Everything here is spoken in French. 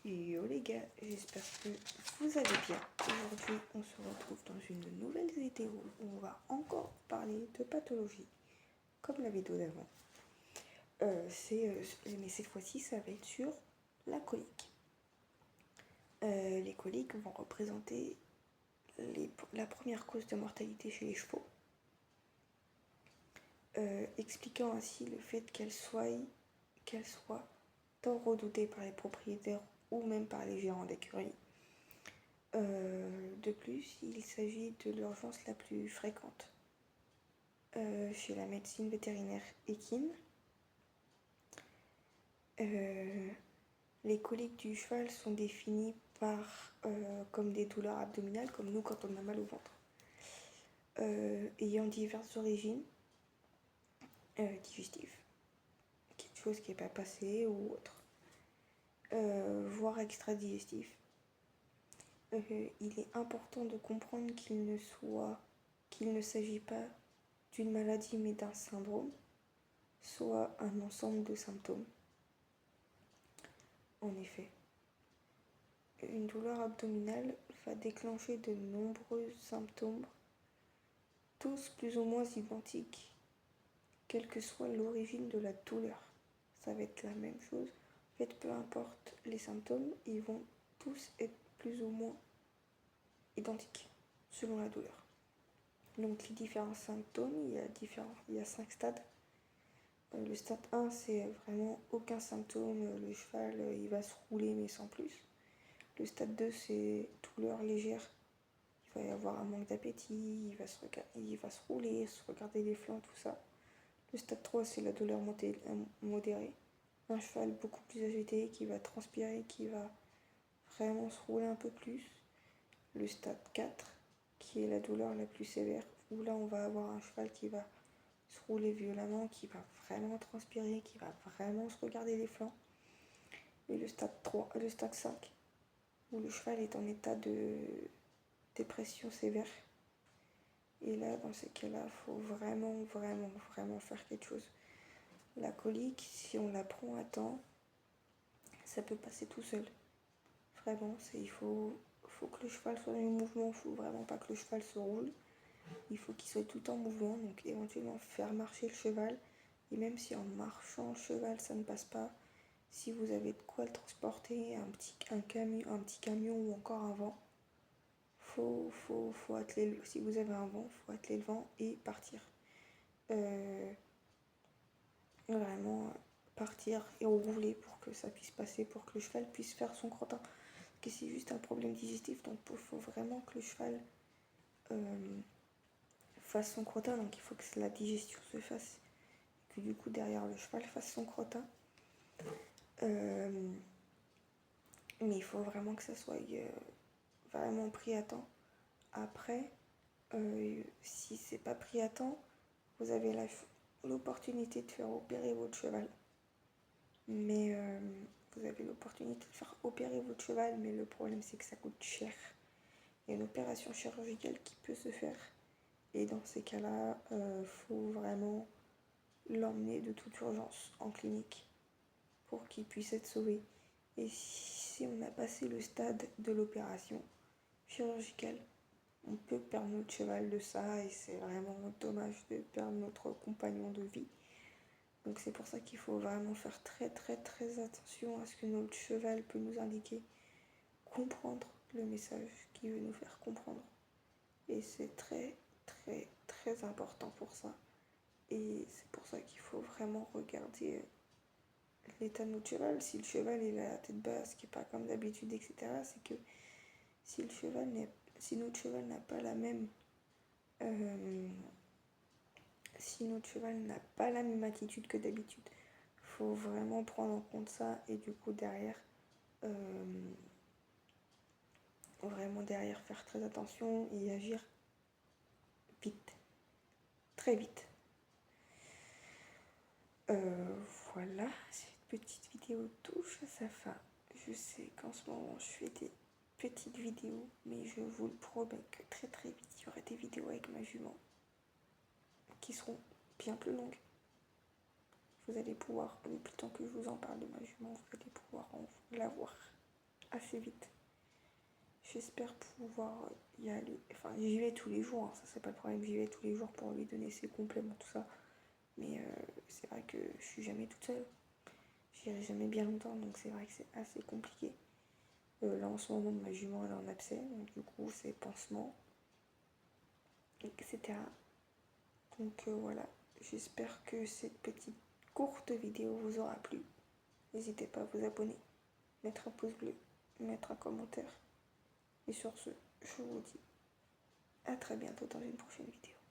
Yo les gars, j'espère que vous allez bien. Aujourd'hui, on se retrouve dans une nouvelle vidéo où on va encore parler de pathologie, comme la vidéo d'avant. Mais cette fois-ci, ça va être sur la colique. Les coliques vont représenter la première cause de mortalité chez les chevaux, expliquant ainsi le fait qu'elles soient tant redoutées par les propriétaires ou même par les gérants d'écurie. De plus, il s'agit de l'urgence la plus fréquente chez la médecine vétérinaire équine. Les coliques du cheval sont définies comme des douleurs abdominales, comme nous quand on a mal au ventre, ayant diverses origines digestives, quelque chose qui n'est pas passé ou autre, voire extra-digestif. Il est important de comprendre qu'il ne s'agit pas d'une maladie mais d'un syndrome, soit un ensemble de symptômes. En effet, une douleur abdominale va déclencher de nombreux symptômes, tous plus ou moins identiques, quelle que soit l'origine de la douleur. Ça va être la même chose. En fait, peu importe les symptômes, ils vont tous être plus ou moins identiques selon la douleur. Donc les différents symptômes, il y a 5 stades. Le stade 1, c'est vraiment aucun symptôme, le cheval il va se rouler mais sans plus. Le stade 2, c'est douleur légère, il va y avoir un manque d'appétit, il va se rouler, se regarder les flancs, tout ça. Le stade 3, c'est la douleur modérée, un cheval beaucoup plus agité qui va transpirer, qui va vraiment se rouler un peu plus. Le stade 4, qui est la douleur la plus sévère, où là on va avoir un cheval qui va se rouler violemment, qui va vraiment transpirer, qui va vraiment se regarder les flancs. Et le stade 5, où le cheval est en état de dépression sévère. Et là, dans ces cas-là, il faut vraiment faire quelque chose. La colique, si on la prend à temps, ça peut passer tout seul. Vraiment, il faut que le cheval soit en mouvement, il ne faut vraiment pas que le cheval se roule. Il faut qu'il soit tout en mouvement, donc éventuellement faire marcher le cheval. Et même si en marchant le cheval ça ne passe pas, si vous avez de quoi le transporter, un petit camion ou encore un vent, faut atteler si vous avez un vent, faut atteler le vent et partir. Vraiment partir et rouler pour que ça puisse passer, pour que le cheval puisse faire son crottin. Parce que c'est juste un problème digestif, donc il faut vraiment que le cheval fasse son crottin, donc il faut que la digestion se fasse, et que du coup derrière le cheval fasse son crottin. Mais il faut vraiment que ça soit vraiment pris à temps. Après, si c'est pas pris à temps, vous avez l'opportunité de faire opérer votre cheval. Mais vous avez l'opportunité de faire opérer votre cheval, mais le problème c'est que ça coûte cher. Il y a une opération chirurgicale qui peut se faire. Et dans ces cas-là, faut vraiment l'emmener de toute urgence en clinique pour qu'il puisse être sauvé. Et si on a passé le stade de l'opération chirurgicale, on peut perdre notre cheval de ça et c'est vraiment dommage de perdre notre compagnon de vie. Donc c'est pour ça qu'il faut vraiment faire très attention à ce que notre cheval peut nous indiquer, comprendre le message qu'il veut nous faire comprendre. Et c'est très important pour ça. Et c'est pour ça qu'il faut vraiment regarder l'état de notre cheval. Si le cheval est à la tête basse, qui n'est pas comme d'habitude, etc., c'est que si notre cheval n'a pas la même attitude que d'habitude, il faut vraiment prendre en compte ça et du coup derrière faire très attention et agir vite, très vite. Voilà, cette petite vidéo touche à sa fin. Je sais qu'en ce moment je fais des petites vidéos, mais je vous le promets que très vite il y aura des vidéos avec ma jument qui seront bien plus longues. Vous allez pouvoir, depuis le temps que je vous en parle de ma jument, vous allez pouvoir la voir. assez vite. J'espère pouvoir y aller. Enfin, j'y vais tous les jours, hein, ça c'est pas le problème. J'y vais tous les jours pour lui donner ses compléments, tout ça. Mais c'est vrai que je suis jamais toute seule. J'irai jamais bien longtemps, donc c'est vrai que c'est assez compliqué. Là en ce moment, ma jument elle est en abcès, donc du coup c'est pansement, etc. Donc voilà, j'espère que cette petite courte vidéo vous aura plu. N'hésitez pas à vous abonner, mettre un pouce bleu, mettre un commentaire. Et sur ce, je vous dis à très bientôt dans une prochaine vidéo.